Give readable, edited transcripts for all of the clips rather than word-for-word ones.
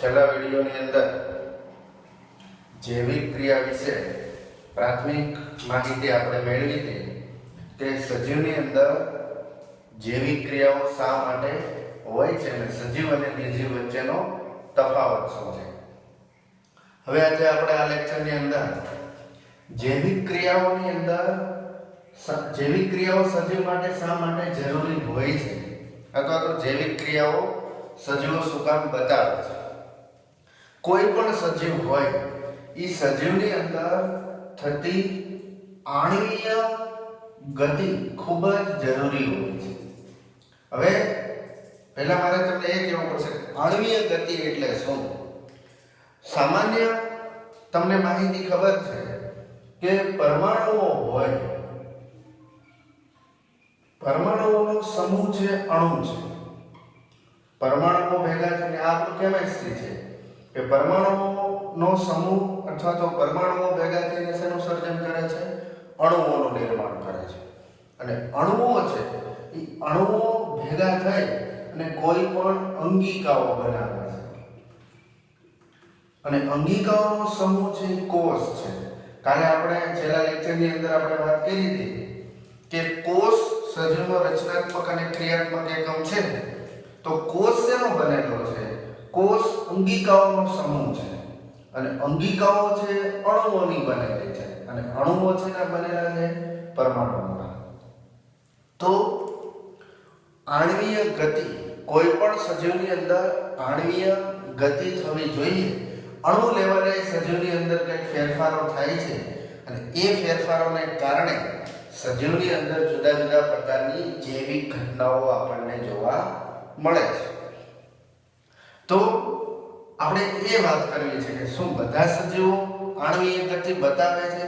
છેલ્લા વિડીયોની અંદર જૈવિક ક્રિયા વિશે પ્રાથમિક માહિતી આપણે મેળવી હતી કે સજીવની અંદર જૈવિક ક્રિયાઓ શા માટે હોય છે અને સજીવ અને નિર્જીવ વચ્ચેનો તફાવત શું છે. હવે આજે આપણે આ લેક્ચરની અંદર જૈવિક ક્રિયાઓની અંદર જૈવિક ક્રિયાઓ સજીવ માટે શા માટે જરૂરી હોય છે અથવા તો જૈવિક ક્રિયાઓ સજીવો શું કામ બતાવે છે. કોઈ પણ સજીવ હોય એ સજીવની અંદર થતી આણ્વીય ગતિ ખૂબ જ જરૂરી હોય છે. હવે પહેલા મારે તમને એ કહેવું પડશે આણ્વીય ગતિ એટલે શું. સામાન્ય તમને માહિતી ખબર છે કે પરમાણુઓ હોય, પરમાણુઓનો સમૂહ છે અણુ છે. પરમાણુઓ ભેગા થઈને આ આપણું કેમેસ્ટ્રી છે કે પરમાણુઓનો સમૂહ અથવા તો પરમાણુઓ ભેગા થઈને શેનું સર્જન કરે છે? અણુઓનું નિર્માણ કરે છે. અને અણુઓ છે એ અણુઓ ભેગા થઈ અને કોઈ પણ અંગિકાઓ બનાવે છે. અને અંગિકાઓનો સમૂહ છે એ કોષ છે. કાલે આપણે છેલ્લા લેક્ચરની અંદર આપણે વાત કરી હતી કે કોષ સજીવનો રચનાત્મક અને ક્રિયાત્મક એકમ છે. તો કોષ શેનો બનેલો છે? કોષ અંગિકાઓનો સમૂહ છે અને અંગિકાઓ છે અણુઓની બનેલી છે અને અણુઓ છે ના બનેલા છે પરમાણુઓના. તો આણ્વીય ગતિ કોઈ પણ સજીવની અંદર આણ્વીય ગતિ થવી જોઈએ. અણુ લેવલે સજીવની અંદર કંઈક ફેરફારો થાય છે અને એ ફેરફારોને કારણે સજીવની અંદર જુદા જુદા પ્રકારની જૈવિક ઘટનાઓ આપણને જોવા મળે છે. તો આપણે એ વાત કરવી છે કે શું બધા સજીવો આણ્વીય ગતિ બતાવે છે?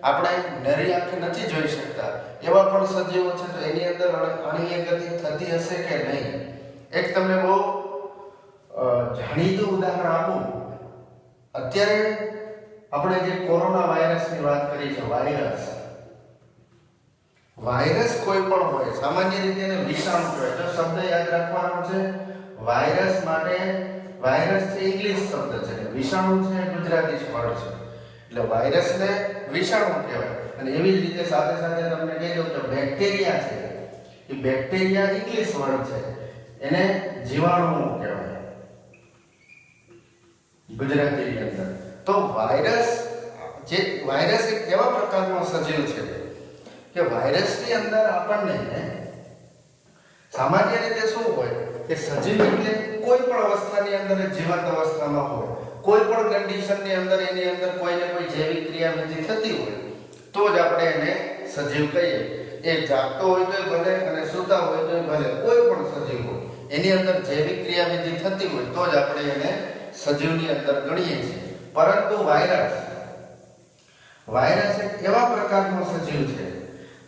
આપણે નરી આંખે નથી જોઈ શકતા એવા પણ સજીવો છે તો એની અંદર આણ્વીય ગતિ થતી હશે કે નહીં. એક તમને બહુ જાણીતું ઉદાહરણ આપું. અત્યારે આપણે જે કોરોના વાયરસની વાત કરી છે, વાયરસ કોઈ પણ હોય, સામાન્ય રીતે એને વિષાણુ કહેવાય. જો શબ્દ યાદ રાખવાનો છે, વાયરસ માટે વાયરસ છે ઇંગ્લિશ શબ્દ છે, વિષાણુ છે ગુજરાતી શબ્દ છે. એટલે વાયરસને વિષાણુ કહેવાય. અને એવી જ રીતે સાથે સાથે તમને કહી દઉં કે બેક્ટેરિયા છે એ બેક્ટેરિયા ઇંગ્લિશ વર્ડ છે, એને જીવાણુ કહેવાય ગુજરાતીની અંદર. તો વાયરસ એક એવા પ્રકારનો સજીવ છે કે વાયરસની અંદર આપણને સામાન્ય રીતે શું હોય કે સજીવ એટલે કોઈ પણ અવસ્થાની અંદર જીવંત અવસ્થામાં હોય, કોઈ પણ કન્ડિશનની અંદર એની અંદર કોઈને કોઈ જૈવિક ક્રિયાવિધિ થતી હોય તો જ આપણે એને સજીવ કહીએ. એ જાગતો હોય તોય ભલે અને સૂતા હોય તોય ભલે, કોઈ પણ સજીવ હોય એની અંદર જૈવિક ક્રિયાવિધિ થતી હોય તો જ આપણે એને સજીવની અંદર ગણીએ છીએ. પરંતુ વાયરસ એક એવા પ્રકારનો સજીવ છે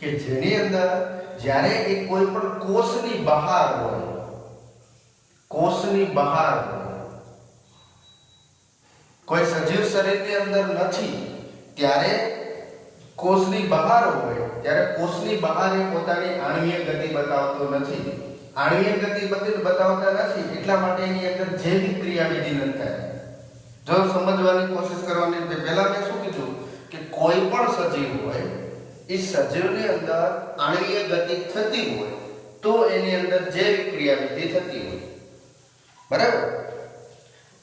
કે જેની અંદર જ્યારે એ કોઈ પણ કોષની બહાર હોય, કોઈ સજીવ શરીરની અંદર નથી ત્યારે કોષની બહાર હોય ત્યારે કોષની બહાર એ પોતાની આણ્વીય ગતિ બતાવતો નથી. આણ્વીય ગતિ બતાવતા નથી એટલા માટે એની અંદર જૈવિક ક્રિયાવિધિ નથી થાય. જો સમજવાની કોશિશ કરવાની છે, પહેલા મેં શું કીધું કે કોઈ પણ સજીવ હોય એ સજીવની અંદર આણ્વીય ગતિ થતી હોય તો એની અંદર જૈવિક ક્રિયાવિધિ થતી હોય, બરાબર.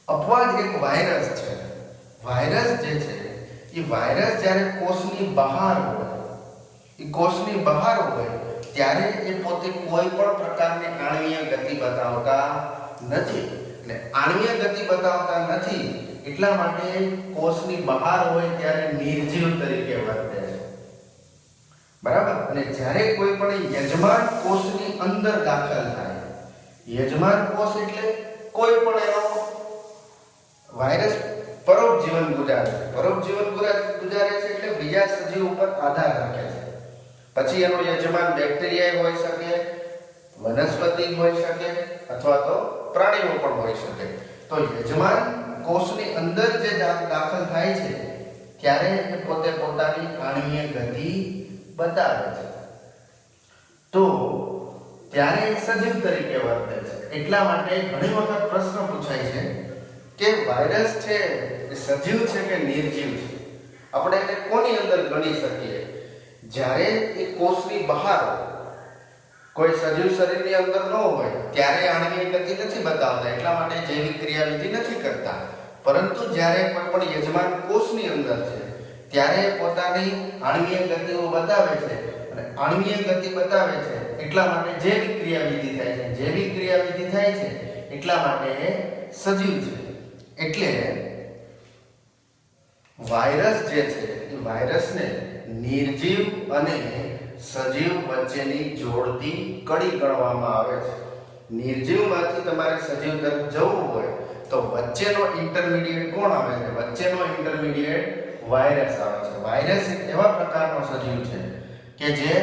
અપવાદ એક વાયરસ છે. વાયરસ જે છે એ વાયરસ જ્યારે કોષની બહાર હોય ત્યારે એ પોતે કોઈ પણ પ્રકારની આણ્વીય ગતિ બતાવતા નથી. એટલે આણ્વીય ગતિ બતાવતા નથી એટલા માટે કોષની બહાર હોય ત્યારે નિર્જીવ તરીકે વર્તે છે, બરાબર. અને જ્યારે કોઈ પણ યજમાન કોષની અંદર દાખલ થાય, યજમાન કોષ એટલે કોઈ પણ એનો વાયરસ પરોપજીવન ગુજારે છે. પરોપજીવન ગુજારે છે એટલે બીજા સજીવ ઉપર આધાર રાખે છે. પછી એનો યજમાન બેક્ટેરિયા હોઈ શકે, વનસ્પતિ હોઈ શકે અથવા તો પ્રાણીઓ પણ હોઈ શકે. તો યજમાન કોષની અંદર જે દાખલ થાય છે ત્યારે એ પોતે પોતાની આણ્વીય ગતિ બતાવે છે. તો ત્યારે સજીવ તરીકે વર્તે છે. એટલા માટે ઘણી વખત પ્રશ્ન પૂછાય છે કે વાયરસ છે એ સજીવ છે કે નિર્જીવ છે. આપણે એને કોની અંદર ગણી શકીએ? જ્યારે એ કોષની બહાર કોઈ સજીવ શરીરની અંદર ન હોય ત્યારે આણ્વીય ગતિ નથી બતાવતા, એટલા માટે જૈવિક ક્રિયાવિધિ નથી કરતા. પરંતુ જ્યારે કોઈ પણ યજમાન કોષની અંદર છે ત્યારે પોતાની આણ્વીય ગતિઓ બતાવે છે, અને આણ્વીય ગતિ બતાવે છે એટલા માટે જૈવિક ક્રિયાવિધિ થાય છે. જૈવિક ક્રિયાવિધિ થાય છે એટલા માટે એ સજીવ છે. એટલે વાયરસ જે છે એ વાયરસને નિર્જીવ અને સજીવ વચ્ચેની જોડતી કડી ગણવામાં આવે છે. નિર્જીવમાંથી તમારે સજીવ તરફ જવું હોય તો વચ્ચેનો ઇન્ટરમીડિયેટ કોણ આવે છે? વચ્ચેનો ઇન્ટરમીડિયેટ વાયરસ આવે છે. વાયરસ એક એવા પ્રકારનો સજીવ છે કે જે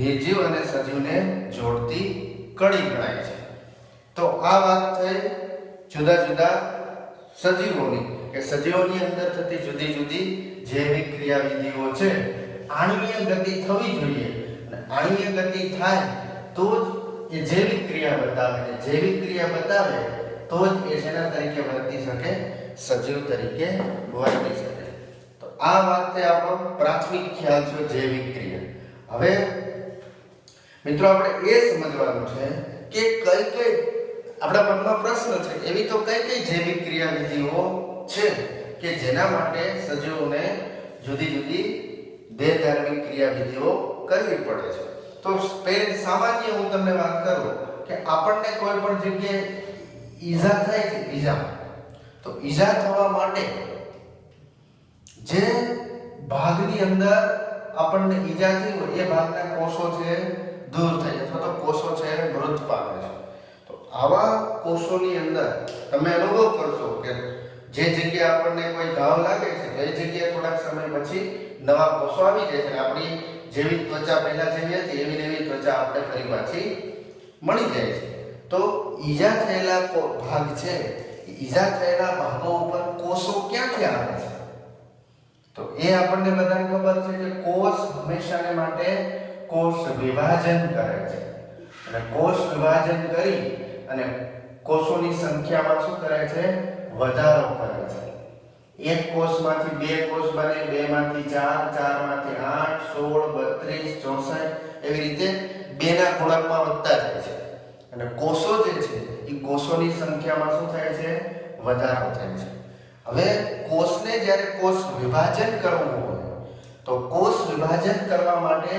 નિર્જીવ અને સજીવને જોડતી કડી ગણાય છે. તો આ વાત થઈ જુદા જુદા સજીવોની, કે સજીવોની અંદર થતી જુદી જુદી જૈવિક ક્રિયાવિધિઓ છે. આણ્વીય ગતિ થવી જોઈએ, અને આણ્વીય ગતિ થાય તો જ એ જૈવિક ક્રિયા બતાવે, અને જૈવિક ક્રિયા બતાવે તો જ એ શેના તરીકે વર્તી શકે? સજીવ તરીકે વર્તી શકે. તો આ વાત તે આપણો પ્રાથમિક ખ્યાલ છે જૈવિક ક્રિયા. હવે મિત્રો આપણે એ સમજવાનું છે કે કઈ કઈ આપણા મનમાં પ્રશ્ન છે એવી તો કઈ કઈ જૈવિક ક્રિયાવિધિઓ છે કે જેના માટે સજીવોને જુદી જુદી દેહધાર્મિક ક્રિયાવિધિઓ કરવી પડે છે. તો સામાન્ય હું તમને વાત કરું કે આપણને કોઈ પણ જગ્યાએ ઈજા થાય છે, તો ઈજા થવા માટે જે ભાગની અંદર આપણને ઈજા થઈ હોય એ ભાગના કોષો છે દૂર થઈ જાય, અથવા તો કોષો છે મૃત પામે છે. તો આવા કોષોની અંદર તમે અનુભવ કરશો કે જે જગ્યાએ આપણને કોઈ ઘાવ લાગે છે તો એ જગ્યાએ થોડાક સમય પછી નવા કોષો આવી જાય છે. આપણી જેવી ત્વચા પહેલા જેવી હતી એવી એવી ત્વચા આપણે ફરી પાછી મળી જાય છે. તો ઈજા થયેલા ભાગ છે, ઈજા થયેલા ભાગો ઉપર કોષો ક્યાંથી આવે છે? તો એ આપણને બધાને ખબર છે કે કોષ હંમેશાને માટે કોષ વિભાજન કરે છે, અને કોષ વિભાજન કરી અને કોષોની સંખ્યામાં શું કરે છે? વધારો કરે છે. એક કોષમાંથી બે કોષ બને, બે માંથી ચાર, ચાર માંથી 8, 16, 32, 64 એવી રીતે બેના ગુણકમાં વધતા જાય છે. અને કોષો જે છે એ કોષોની સંખ્યામાં શું થાય છે? વધારો થાય છે. હવે કોષને જ્યારે કોષ વિભાજન કરવું હોય તો કોષ વિભાજન કરવા માટે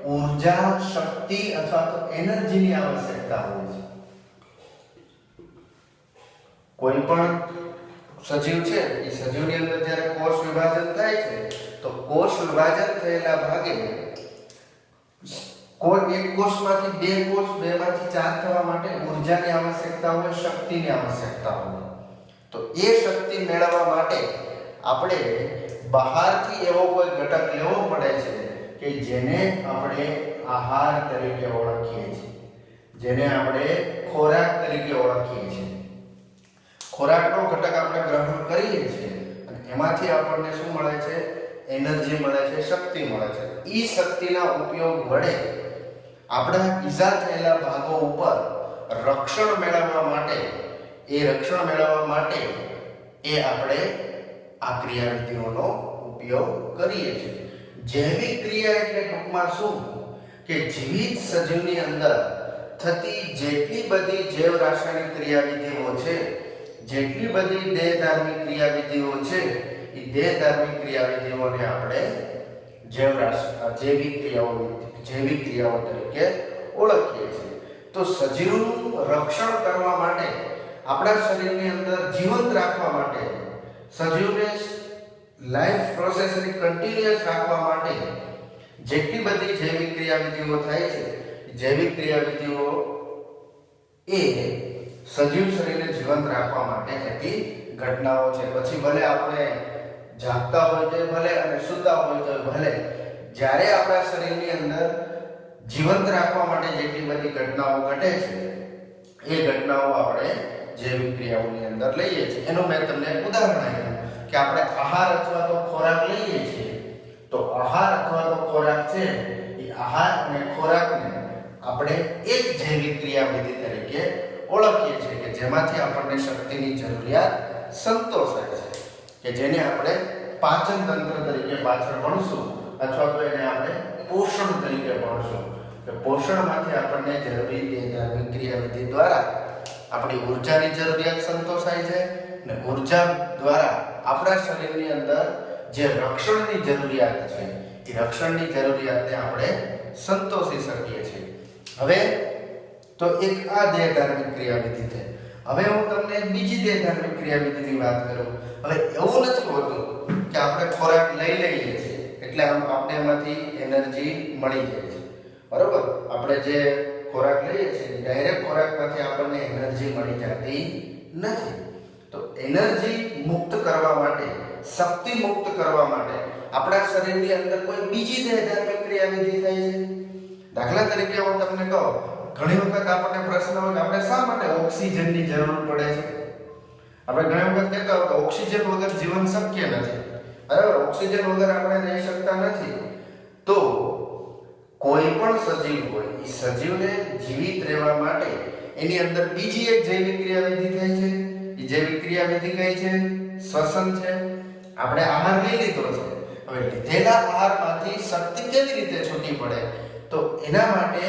ઊર્જા, શક્તિ અથવા તો એનર્જીની આવશ્યકતા હોય છે. કોઈ પણ સજીવ છે એ સજીવની અંદર જ્યારે કોષ વિભાજન થાય છે તો કોષ વિભાજન થયેલા ભાગે કોઈ એક કોષમાંથી બે કોષ, બે માંથી ચાર થવા માટે ઊર્જાની આવશ્યકતા હોય, શક્તિની આવશ્યકતા હોય. તો એ શક્તિ મેળવવા માટે આપણે બહારથી એવો કોઈ ઘટક લેવો પડે છે કે જેને આપણે આહાર તરીકે ઓળખીએ છીએ, જેને આપણે ખોરાક તરીકે ઓળખીએ છીએ. ખોરાકનો ઘટક આપણે ગ્રહણ કરીએ છીએ અને એમાંથી આપણને શું મળે છે? એનર્જી મળે છે, શક્તિ મળે છે. ઈ શક્તિના ઉપયોગ વડે આપણા ઈજા થયેલા ભાગો ઉપર રક્ષણ મેળવવા માટે એ આપણે આ ક્રિયાવિધિઓનો ઉપયોગ કરીએ છીએ. જૈવિક ક્રિયા એટલે ટૂંકમાં શું કે જીવિત સજીવની અંદર થતી જેટલી બધી જૈવ રાસાયણિક ક્રિયાવિધિઓ છે, જેટલી બધી દેહધાર્મિક ક્રિયાવિધિઓ છે, એ દેહધાર્મિક ક્રિયાવિધિઓને આપણે જૈવિક ક્રિયાઓ તરીકે ઓળખીએ છીએ. તો સજીવનું રક્ષણ કરવા માટે, આપણા શરીરની અંદર જીવંત રાખવા માટે, સજીવને લાઈફ પ્રોસેસને કન્ટિન્યુઅસ રાખવા માટે જેટલી બધી જૈવિક ક્રિયાવિધિઓ થાય છે, જૈવિક ક્રિયાવિધિઓ એ સજીવ શરીરને જીવંત રાખવા માટે થતી ઘટનાઓ છે. પછી ભલે આપણે જાગતા હોય તો ભલે અને સૂતા હોય તો ભલે, જ્યારે આપણા શરીરની અંદર જીવંત રાખવા માટે જેટલી બધી ઘટનાઓ ઘટે છે એ ઘટનાઓ આપણે જૈવિક ક્રિયાઓની અંદર લઈએ છીએ. એનું મેં તમને ઉદાહરણ આપ્યું કે આપણે આહાર અથવા તો ખોરાક લઈએ છીએ, તો આહાર અથવા તો ખોરાક છે એ આહાર અને ખોરાકને આપણે એક જૈવિક ક્રિયાવિધિ તરીકે ઓળખીએ છીએ કે જેમાંથી આપણને શક્તિની જરૂરિયાત સંતોષાય છે, કે જેને આપણે પાચન તંત્ર તરીકે પાછળ ભણશું અથવા તો એને આપણે પોષણ તરીકે ભણશું કે પોષણમાંથી આપણને જરૂરી દેહધાર્મિક ક્રિયાવિધિ દ્વારા આપણી ઉર્જાની જરૂરિયાત સંતોષાય છે અને ઉર્જા દ્વારા આપણા શરીરની અંદર જે રક્ષણની જરૂરિયાત છે એ રક્ષણની જરૂરિયાતને આપણે સંતોષી શકીએ છીએ. હવે તો એક આ દેહધાર્મિક ક્રિયાવિધિ છે. હવે હું તમને બીજી દેહધાર્મિક ક્રિયાવિધિની વાત કરું. હવે એવું નથી હોતું કે આપણે ખોરાક લઈ લઈએ છીએ એટલે આપણે એમાંથી એનર્જી મળી જાય છે, બરોબર? આપણે જે ખોરાક લઈએ છીએ ડાયરેક્ટ ખોરાકમાંથી આપણને એનર્જી મળી જતી નથી. તો એનર્જી મુક્ત કરવા માટે, શક્તિ મુક્ત કરવા માટે આપણા શરીરની અંદર કોઈ બીજી દેહધાર્મિક ક્રિયાવિધિ થાય છે. દાખલા તરીકે હું તમને કહું, ઘણી વખત આપણને પ્રશ્ન હોય કે આપણે શા માટે ઓક્સિજનની જરૂર પડે છે. આપણે ઘણી વખત કહેતા હોય કે ઓક્સિજન વગર જીવન શક્ય નથી, બરાબર? ઓક્સિજન વગર આપણે રહી શકતા નથી. તો કોઈ પણ સજીવ હોય એ સજીવને જીવિત રહેવા માટે એની અંદર બીજી એક જૈવિક ક્રિયાવિધિ થાય છે. એ જૈવિક ક્રિયાવિધિ કઈ છે? શ્વસન છે. આપણે આહાર લઈ લીધો છે, હવે લીધેલા આહારમાંથી શક્તિ કેવી રીતે છૂટી પડે? તો એના માટે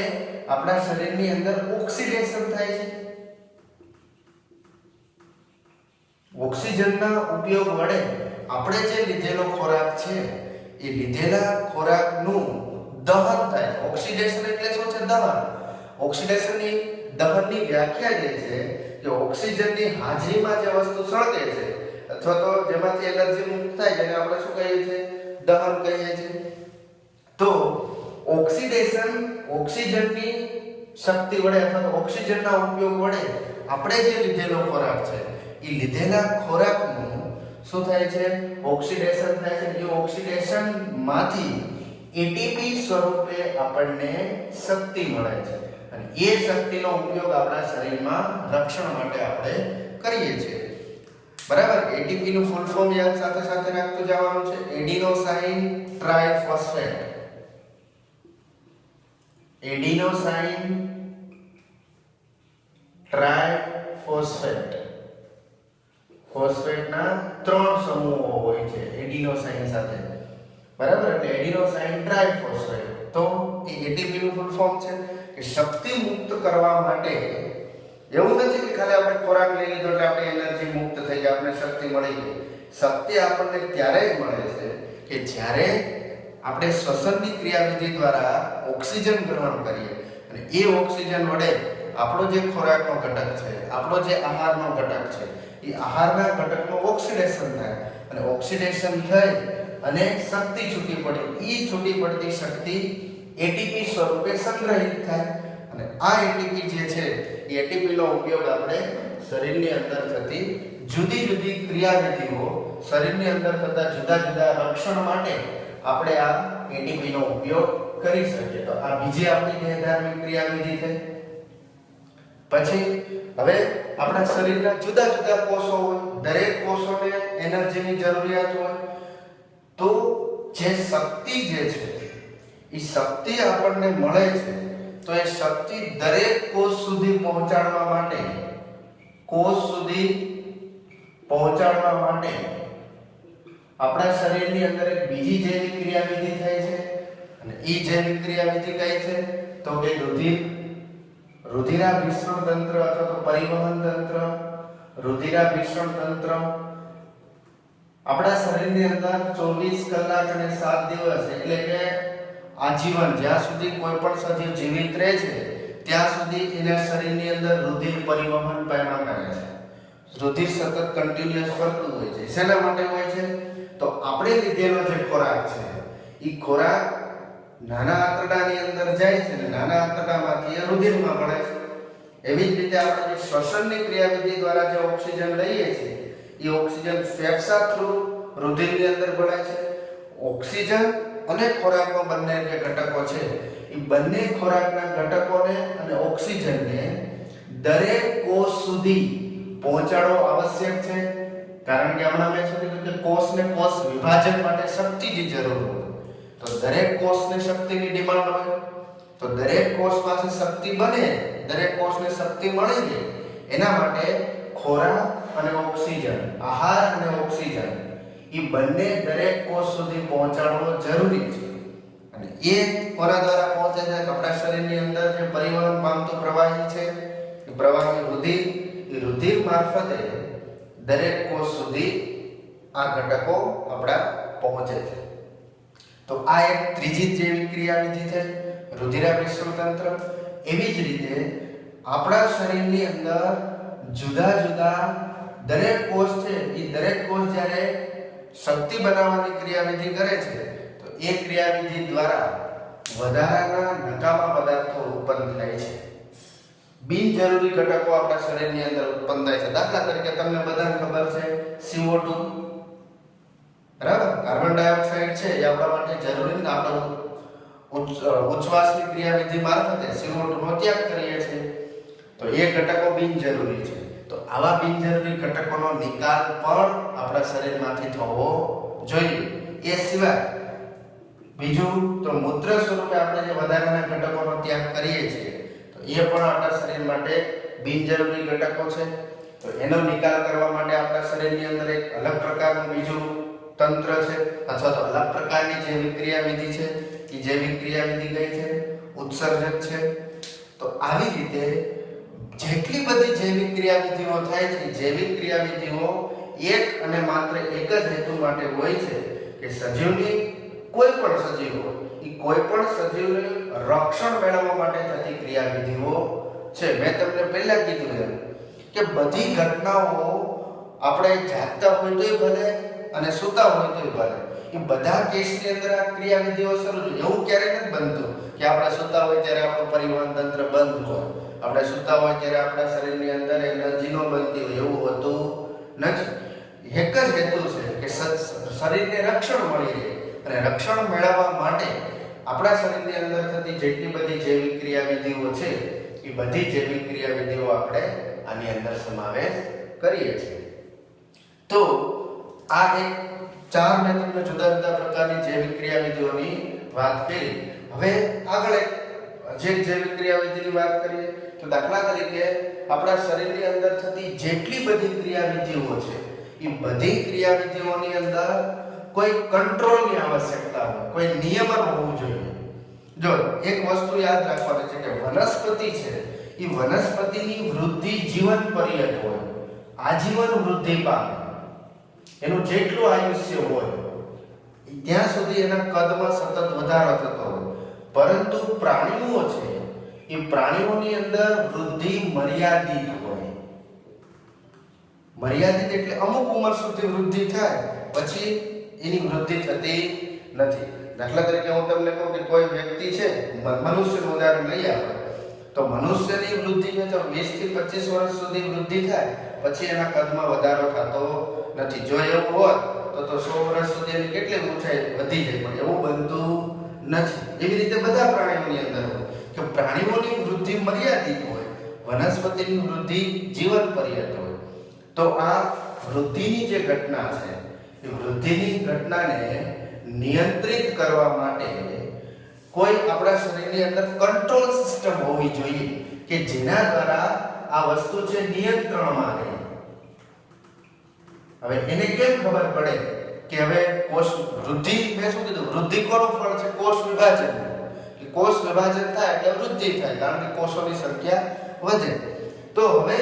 આપણા શરીરની અંદર ઓક્સિડેશન થાય છે. ઓક્સિજનના ઉપયોગ વડે આપણે જે લીધેલો ખોરાક છે એ લીધેલા ખોરાકનું દહન થાય. ઓક્સિડેશન એટલે શું છે? દહન. ઓક્સિડેશનની દહનની વ્યાખ્યા જે છે કે ઓક્સિજનની હાજરીમાં જે વસ્તુ સળગે છે અથવા તો જેમાંથી એનર્જી મુક્ત થાય જેને આપણે શું કહીએ છીએ? દહન કહીએ છીએ. તો ઓક્સિડેશન ઓક્સિજનની શક્તિ વડે અથવા તો ઓક્સિજનના ઉપયોગ વડે આપણે જે લીધેલો ખોરાક છે એ લીધેલા ખોરાકનું શું થાય છે? ઓક્સિડેશન થાય છે. એ ઓક્સિડેશનમાંથી એટીપી સ્વરૂપે આપણને શક્તિ મળે છે અને એ શક્તિનો ઉપયોગ આપણા શરીરમાં રક્ષણ માટે આપણે કરીએ છીએ, બરાબર? એટીપી નું ફૂલ ફોર્મ યાદ સાથે સાથે રાખતું જવાનું છે. Adenosine triphosphate. Adenosine triphosphate. ફોસ્ફેટના 3 સમૂહો હોય છે એડિનોસાઇન સાથે, બરાબર? એટલે એડિનોસાઇન ટ્રાઇફોસ્ફેટ. તો એ એટીપી નું ફૂલ ફોર્મ છે કે શક્તિ મુક્ત કરવા માટે. એવું નથી કે ખાલી આપણે ખોરાક લઈ લીધો એટલે આપણે એનર્જી મુક્ત થઈ ગઈ, આપણે શક્તિ મળી ગઈ. શક્તિ આપણને ત્યારે જ મળે છે કે જ્યારે આપણે શ્વસનની ક્રિયાવિધિ દ્વારા ઓક્સિજન ગ્રહણ કરીએ અને એ ઓક્સિજન વડે આપણો જે ખોરાકનો ઘટક છે, આપણો જે આહારનો ઘટક છે, એ આહારના ઘટકનું ઓક્સિડેશન થાય અને ઓક્સિડેશન થઈ અને શક્તિ છૂટી પડે. એ છૂટી પડતી શક્તિ એટીપી સ્વરૂપે સંગ્રહિત થાય અને આ એટીપી જે છે એ એટીપી નો ઉપયોગ આપણે શરીરની અંદર થતી જુદી જુદી ક્રિયાવિધિઓ, શરીરની અંદર થતા જુદા જુદા રક્ષણ માટે આપણે આ એટીપી નો ઉપયોગ કરી શકીએ. તો આ બીજી આપણી દેહધાર્મિક ક્રિયાવિધિ છે. પછી હવે આપણા શરીરના જુદા જુદા કોષો હોય, દરેક કોષોને એનર્જીની જરૂરિયાત હોય. તો જે શક્તિ જે છે એ શક્તિ આપણને મળે છે તો એ શક્તિ દરેક કોષ સુધી પહોંચાડવા માટે આપણા શરીરની અંદર એક બીજી જૈવિક ક્રિયાવિધિ થાય છે અને એ જૈવિક ક્રિયાવિધિ કઈ છે? તો કે રુધિરાભિસરણ તંત્ર અથવા તો પરિવહન તંત્ર. રુધિરાભિસરણ તંત્ર આપણા શરીરની અંદર 24 કલાક અને 7 દિવસ એટલે કે આજીવન, જ્યાં સુધી કોઈ પણ સજીવ જીવિત રહે છે ત્યાં સુધી એના શરીરની અંદર રુધિર પરિવહન પામ્યા કરે છે. રુધિર સતત કન્ટિન્યુઅસ ફરતું હોય છે. શેના માટે હોય છે? તો આપણે લીધેલો જે ખોરાક છે એ ખોરાક નાના આંતરડાની અંદર જાય છે અને નાના આંતરડામાંથી એ રુધિરમાં ભળે છે. એવી જ રીતે આપણે જે શ્વસનની ક્રિયાવિધિ દ્વારા જે ઓક્સિજન લઈએ છીએ એ ઓક્સિજન ફેફસા થ્રુ રુધિરની અંદર ભળે છે. ઓક્સિજન અને ખોરાકનો બંને જે ઘટકો છે એ બંને ખોરાકના ઘટકોને અને ઓક્સિજનને દરેક કોષ સુધી પહોંચાડવો આવશ્યક છે. કારણ કે હમણાં મેં શું કીધું કે કોષને કોષ વિભાજન માટે શક્તિની જરૂર હોય. તો દરેક કોષને શક્તિની ડિમાન્ડ હોય. તો દરેક કોષ પાસે શક્તિ બને, દરેક કોષને શક્તિ મળી રહે એના માટે ખોરાક અને ઓક્સિજન, આહાર અને ઓક્સિજન એ બંને દરેક કોષ સુધી પહોંચાડવો જરૂરી છે. અને એ કોના દ્વારા પહોંચે છે? આપણા શરીરની અંદર જે પરિવહન પામતું પ્રવાહી છે, એ પ્રવાહી રુધિર, એ રુધિર મારફતે દરેક કોષ સુધી આ ઘટકો આપણા પહોંચે છે. તો આ એક ત્રીજી જૈવિક ક્રિયાવિધિ છે, રુધિરાભિસરણ તંત્ર. એવી જ રીતે આપણા શરીરની અંદર જુદા જુદા દરેક કોષ છે, એ દરેક કોષ જ્યારે શક્તિ બનાવવાની ક્રિયાવિધિ કરે છે, તો એ ક્રિયાવિધિ દ્વારા વધારાના નકામા પદાર્થો ઉત્પન્ન થાય છે. બિનજરૂરી ઘટકો આપણા શરીરની અંદર ઉત્પન્ન થાય છે. દાખલા તરીકે તમને બધાને ખબર છે CO2, બરાબર, કાર્બન ડાયોક્સાઇડ છે, એ આપણા માટે જરૂરી ને. આપણે ઉચ્છ્વાસની ક્રિયાવિધિ મારફતે CO2 નો ત્યાગ કરીએ છીએ, તો એ ઘટકો બિનજરૂરી છે. તો આવા બિનજરૂરી ઘટકોનો નિકાલ પણ આપણા શરીરમાંથી થવો જોઈએ. એ સિવાય બીજું તો મૂત્ર સ્વરૂપે આપણે જે વધારાના ઘટકોનો ત્યાગ કરીએ છીએ, તો એ પણ આપણા શરીર માટે બિનજરૂરી ઘટકો છે. તો એનો નિકાલ કરવા માટે આપણા શરીરની અંદર એક અલગ પ્રકારનું બીજું તંત્ર છે, અથવા તો અલગ પ્રકારની જૈવિક ક્રિયાવિધિ છે. એ જૈવિક ક્રિયાવિધિ કઈ છે? ઉત્સર્જક છે. તો આવી રીતે જેટલી બધી જૈવિક ક્રિયાવિધિઓ થાય છે, જૈવિક ક્રિયાવિધિઓ એક અને માત્ર એક જ હેતુ માટે હોય છે કે સજીવની કોઈ પણ સજીવ એ કોઈ પણ સજીવને રક્ષણ મેળવવા માટે થતી ક્રિયાવિધિઓ છે. મેં તમને પહેલા કીધું એમ કે બધી ઘટનાઓ આપણે જાગતા હોય તોય ભલે અને સૂતા હોય તોય ભલે, એ બધા કેસની અંદર આ ક્રિયાવિધિઓ શરૂ છે. એવું ક્યારેય નથી બનતું કે આપણે સૂતા હોય ત્યારે આપણું પરિવહન તંત્ર બંધ હોય, આપણે સૂતા હોય ત્યારે આપણા શરીરની અંદર એનર્જી ન બનતી હોય, એવું હોતું નથી. એક જ હેતુ છે કે શરીરને રક્ષણ મળી રહે, અને રક્ષણ મેળવવા માટે આપણા શરીરની અંદર થતી જેટલી બધી જૈવિક ક્રિયાવિધિઓ છે, એ બધી જૈવિક ક્રિયાવિધિઓ આપણે આની અંદર સમાવેશ કરીએ છીએ. તો આ એક ચાર મેં તમને જુદા જુદા પ્રકારની જૈવિક ક્રિયાવિધિઓની વાત કરી. હવે આગળ એક જૈવિક ક્રિયાવિધિની વાત કરીએ. તો દાખલા તરીકે આપણા શરીરની અંદર થતી જેટલી બધી ક્રિયાવિધિઓ છે, એ બધી ક્રિયાવિધિઓની અંદર કોઈ કંટ્રોલની આવશ્યકતા હોય, કોઈ નિયમન હોવું જોઈએ. જો એક વસ્તુ યાદ રાખવાની છે કે વનસ્પતિ છે, એ વનસ્પતિની વૃદ્ધિ જીવન પર્યત હોય, આજીવન વૃદ્ધિ પામે. એનું જેટલું આયુષ્ય હોય ત્યાં સુધી એના કદમાં સતત વધારો થતો હોય. પરંતુ પ્રાણીઓ છે, એ પ્રાણીઓની અંદર વૃદ્ધિ મર્યાદિત હોય. મર્યાદિત એટલે અમુક ઉંમર સુધી વૃદ્ધિ થાય, પછી એની વૃદ્ધિ થતી નથી. દાખલા તરીકે હું તમને કહું કે કોઈ વ્યક્તિ છે, મનુષ્યનું ઉદાહરણ લઈએ આપણે, તો મનુષ્યની વૃદ્ધિ છે તો 20 થી 25 વર્ષ સુધી વૃદ્ધિ થાય, પછી એના કદમાં વધારો થતો નથી. જો એવું હોય તો 100 વર્ષ સુધી એની કેટલી ઊંચાઈ વધી જાય, પણ એવું બનતું નથી. એવી રીતે બધા પ્રાણીઓની અંદર હોય કે પ્રાણીઓની વૃદ્ધિ મર્યાદિત હોય, વનસ્પતિની વૃદ્ધિ જીવન પર્યત હોય. તો આ વૃદ્ધિની જે ઘટના છે, એ વૃદ્ધિની ઘટનાને નિયંત્રિત કરવા માટે કોઈ આપણા શરીરની અંદર કંટ્રોલ સિસ્ટમ હોવી જોઈએ કે જેના દ્વારા આ વસ્તુ છે નિયંત્રણમાં રહે. હવે એને કેમ ખબર પડે કે હવે કોષ વૃદ્ધિ, મેં શું કીધું, વૃદ્ધિ કોનું ફળ છે? કોષ વિભાજન. કે કોષ વિભાજન થાય એટલે વૃદ્ધિ થાય, કારણ કે કોષોની સંખ્યા વધે. તો હવે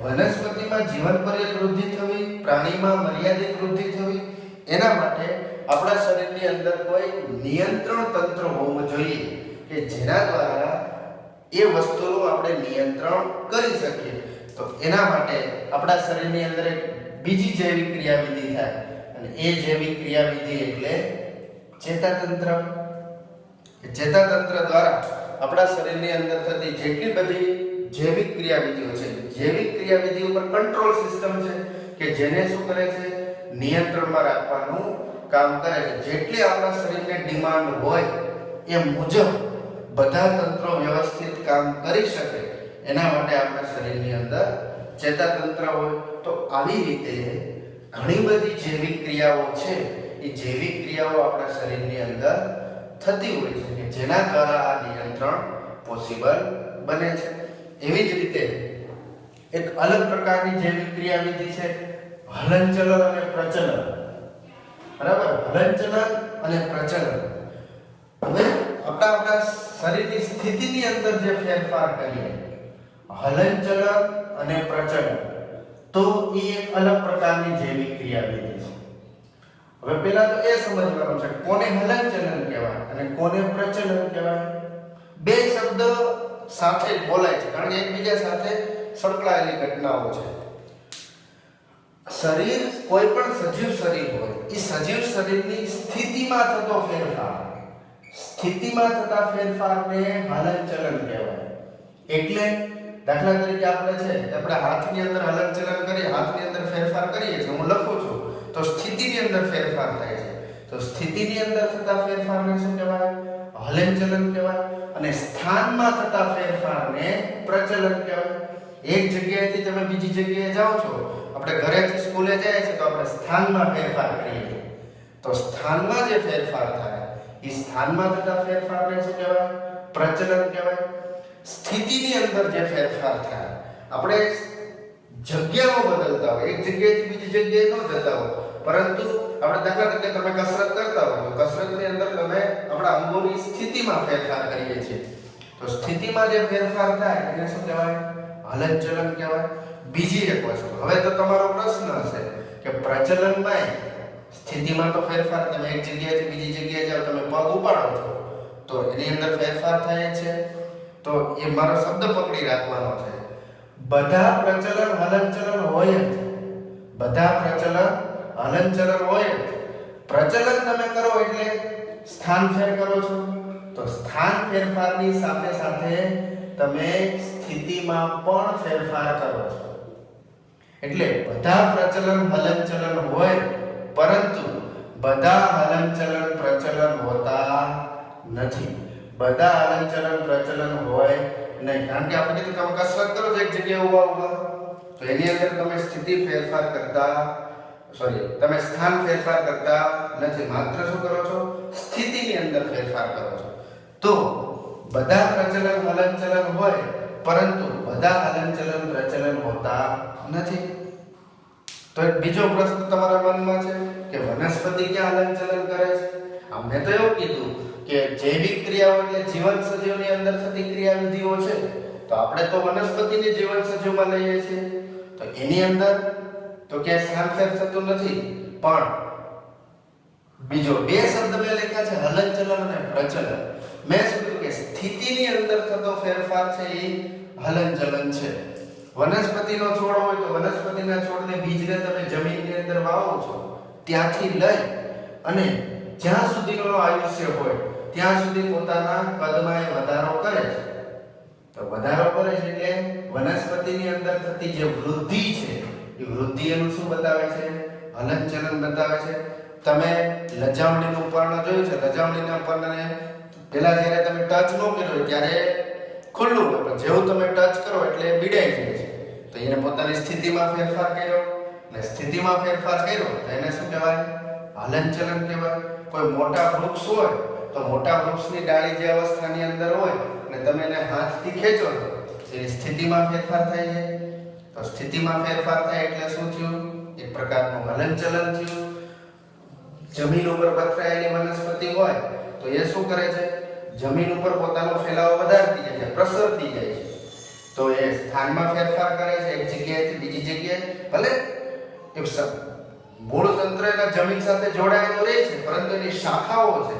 વનસ્પતિમાં જીવન પર્યત વૃદ્ધિ થવી, પ્રાણીમાં મર્યાદિત વૃદ્ધિ થવી, એના માટે આપણા શરીરની અંદર કોઈ નિયંત્રણ તંત્ર હોવું જોઈએ કે જેના દ્વારા એ વસ્તુનું આપણે નિયંત્રણ કરી શકીએ. તો એના માટે આપણા શરીરની અંદર એક બીજી જૈવિક ક્રિયાવિધિ થાય, અને એ જૈવિક ક્રિયાવિધિ એટલે ચેતાતંત્ર. ચેતાતંત્ર દ્વારા આપણા શરીરની અંદર થતી જેટલી બધી જૈવિક ક્રિયાવિધિઓ છે, જૈવિક ક્રિયાવિધિ ઉપર કંટ્રોલ સિસ્ટમ છે કે જેને શું કરે છે? નિયંત્રણમાં રાખવાનું કામ કરે છે. જેટલી આપણા શરીરને ડિમાન્ડ હોય એ મુજબ બધા તંત્રો વ્યવસ્થિત કામ કરી શકે, એના માટે આપણા શરીરની અંદર ચેતાતંત્ર હોય. તો આવી રીતે ઘણી બધી જૈવિક ક્રિયાઓ છે, એ જૈવિક ક્રિયાઓ આપણા શરીરની અંદર થતી હોય છે કે જેના દ્વારા આ નિયંત્રણ પોસિબલ બને છે. એવી જ રીતે એક અલગ પ્રકારની જૈવિક ક્રિયાવિધિ છે હલનચલન અને પ્રચલન. બરાબર, હલનચલન અને પ્રચલન. હવે આપણા શરીરની સ્થિતિની અંદર જે ફેરફાર કરીએ, હલનચલન અને પ્રચલન, તો એ એક અલગ પ્રકારની જૈવિક ક્રિયાવિધિ છે. હવે પહેલા તો એ સમજવાનું છે કોને હલનચલન કહેવાય અને કોને પ્રચલન કહેવાય. બે શબ્દ સાથે બોલાય છે કારણ કે એકબીજા સાથે સંકળાયેલી ઘટનાઓ છે. શરીર, કોઈ પણ સજીવ શરીર હોય, એ સજીવ શરીરની સ્થિતિમાં થતો ફેરફાર, સ્થિતિમાં થતા ફેરફારને હલનચલન કહેવાય. એટલે દાખલા તરીકે આપણે હાથની અંદર હલનચલન કરીએ, હાથની અંદર ફેરફાર કરીએ છીએ, હું લખું છું તો સ્થિતિની અંદર ફેરફાર થાય છે. તો સ્થિતિની અંદર થતા ફેરફારને શું કહેવાય? હલનચલન કહેવાય. અને સ્થાનમાં થતા ફેરફારને પ્રચલન કહેવાય. એક જગ્યાએથી તમે બીજી જગ્યાએ જાઓ છો, આપણે ઘરેથી સ્કૂલે જઈએ છીએ તો આપણે સ્થાનમાં ફેરફાર કરીએ છીએ. તો સ્થાનમાં જે ફેરફાર થાય, એ સ્થાનમાં થતા ફેરફારને શું કહેવાય? પ્રચલન કહેવાય. સ્થિતિની અંદર જે ફેરફાર થાય, આપણે જગ્યાઓ બદલતા હોય, એક જગ્યાએથી બીજી જગ્યાએ ન જતા હોય, પરંતુ આપણે દાખલા તરીકે તમે કસરત કરતા હોય તો કસરતની અંદર તમે આપણા અંગોની સ્થિતિમાં ફેરફાર કરીએ છીએ. તો સ્થિતિમાં જે ફેરફાર થાય એને શું કહેવાય? હલનચલન કહેવાય. બીજી એક વસ્તુ, હવે તો તમારો પ્રશ્ન હશે કે પ્રચલનમાં સ્થિતિમાં તો ફેરફાર, તમે એક જગ્યાએથી બીજી જગ્યાએ જાઓ, તમે પગ ઉપાડો છો તો એની અંદર ફેરફાર થાય છે. તો એ મારો શબ્દ પકડી રાખવાનો છે. બધા પ્રચલન હલનચલન હોય જ, બધા પ્રચલન હલનચલન હોય જ. પ્રચલન તમે કરો એટલે સ્થાન ફેર કરો છો, તો સ્થાન ફેરફારની સાથે સાથે તમે સ્થિતિમાં પણ ફેરફાર કરો છો. એટલે બધા પ્રચલન હલનચલન હોય, પરંતુ બધા હલનચલન પ્રચલન હોતા નથી. બધા હલનચલન પ્રચલન હોય નહીં, કારણ કે આપણે કીધું તમે કસરત કરો છો એક જગ્યાએ ઊભા તો એની અંદર તમે સ્થિતિ ફેરફાર કરતા, તમે સ્થાન ફેરફાર કરતા નથી, માત્ર શું કરો છો? સ્થિતિની અંદર ફેરફાર કરો છો. તો બધા પ્રચલન હલનચલન હોય, પરંતુ બધા હલનચલન પ્રચલન હોતા નથી. તો એક બીજો પ્રશ્ન તમારા મનમાં છે કે વનસ્પતિ ક્યાં હલનચલન કરે છે? અમને તો એવું કીધું કે જૈવિક ક્રિયાઓ એટલે જીવન સજીવની અંદર થતી ક્રિયાવિધિઓ છે, તો આપણે તો વનસ્પતિને જીવન સજીવમાં લઈએ છીએ, તો એની અંદર તો ક્યાંય સ્થાનફેર થતું નથી. પણ બીજો બે શબ્દ મેં લખ્યા છે, હલનચલન અને પ્રચલન. મેં શું કીધું કે સ્થિતિની અંદર થતો ફેરફાર છે એ હલનચલન છે. વનસ્પતિનો છોડ હોય તો વનસ્પતિના છોડને બીજને તમે જમીનની અંદર વાવો છો, ત્યાંથી લઈ અને જ્યાં સુધીનો આયુષ્ય હોય ત્યાં સુધી પોતાના કદમાં એ વધારો કરે છે. તો વધારો કરે છે એટલે વનસ્પતિની અંદર થતી જે વૃદ્ધિ છે, એ વૃદ્ધિ એનું શું બતાવે છે? હલનચલન બતાવે છે. તમે લજામણીનું પર્ણ જોયું છે? લજામણીના પર્ણને પહેલા જ્યારે તમે ટચ ન કર્યો ત્યારે ખુલ્લું હોય, પણ જેવું તમે ટચ કરો એટલે બીડાઈ જાય છે. તો એને પોતાની સ્થિતિમાં ફેરફાર કર્યો, અને સ્થિતિમાં ફેરફાર કર્યો તો એને શું કહેવાય? હલનચલન કહેવાય. કોઈ મોટા વૃક્ષ હોય તો મોટા વૃક્ષની ડાળી જે અવસ્થાની અંદર હોય અને તમે એને હાથથી ખેંચો તો એની સ્થિતિમાં ફેરફાર થાય છે. તો સ્થિતિમાં ફેરફાર થાય એટલે શું થયું? એક પ્રકારનું હલનચલન થયું. જમીન ઉપર પથરાયેલી વનસ્પતિ હોય તો એ શું કરે છે? જમીન ઉપર પોતાનો ફેલાવો વધારતી જાય છે, પ્રસરતી જાય છે. તો એ સ્થાનમાં ફેરફાર કરે છે, એક જગ્યાએથી બીજી જગ્યાએ. ભલે મૂળ તંત્ર એના જમીન સાથે જોડાયેલું રહે છે, પરંતુ એની શાખાઓ છે,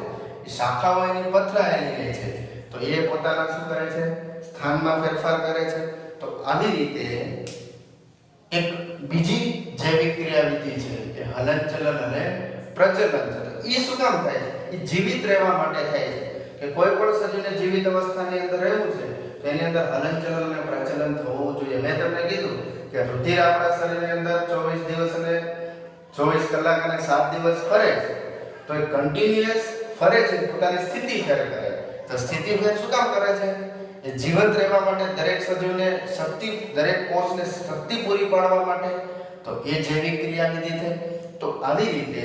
એ શાખાઓ એની પથરાયેલી રહે છે. તો એ પોતાના શું કરે છે? સ્થાનમાં ફેરફાર કરે છે. તો આવી રીતે એક બીજી જૈવિક ક્રિયાવિધિ છે કે હલનચલન અને પ્રચલન છે. એ શું કામ થાય છે? એ જીવિત રહેવા માટે થાય છે. કે કોઈ પણ સજીવને જીવિત અવસ્થાની અંદર રહેવું છે તો એની અંદર હલનચલન અને પ્રચલન થવું જોઈએ. મેં તમને કીધું કે રુધિર આપણા શરીરની અંદર 24 દિવસ અને 24 કલાક અને 7 દિવસ ફરે છે, તો એ કન્ટિન્યુઅસ ફરે છે, પોતાની સ્થિતિ ફેર કરે. તો સ્થિતિ ફેર શું કામ કરે છે? એ જીવંત રહેવા માટે, દરેક સજીવને શક્તિ, દરેક કોષને શક્તિ પૂરી પાડવા માટે. તો એ જૈવિક ક્રિયાવિધિ છે. તો આવી રીતે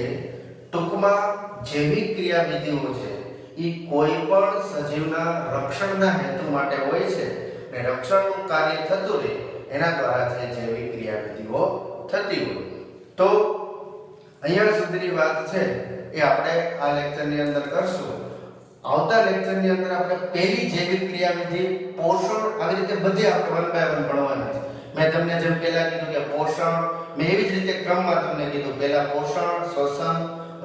ટૂંકમાં જૈવિક ક્રિયાવિધિઓ છે એ કોઈ પણ સજીવના રક્ષણના હેતુ માટે હોય છે, અને રક્ષણનું કાર્ય થતું રહે એના દ્વારા જે જૈવિક ક્રિયાવિધિઓ થતી હોય. તો અહીંયા સુધીની વાત છે એ આપણે આ લેક્ચરની અંદર કરશું. આવતા લેક્ચરની અંદર આપણે પહેલી જૈવિક ક્રિયાવિધિ પોષણ, આવી રીતે બધી આપણે વન બાય વન ભણવાના છે. મેં તમને જેમ પહેલા કીધું કે પોષણ, મેં એવી જ રીતે ક્રમમાં તમને કીધું, પહેલા પોષણ, શ્વસન,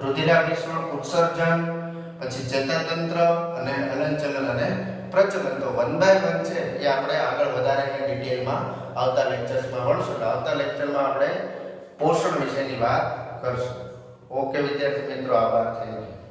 રુધિરાભિસરણ, ઉત્સર્જન, પછી ચેતાતંત્ર અને હલનચલન અને પ્રચલન. તો વન બાય વન છે એ આપણે આગળ વધારે ડિટેલમાં આવતા લેક્ચર્સમાં ભણશું. આવતા લેક્ચરમાં આપણે પોષણ વિશેની વાત કરશું. ઓકે વિદ્યાર્થી મિત્રો, આભાર. Thank you.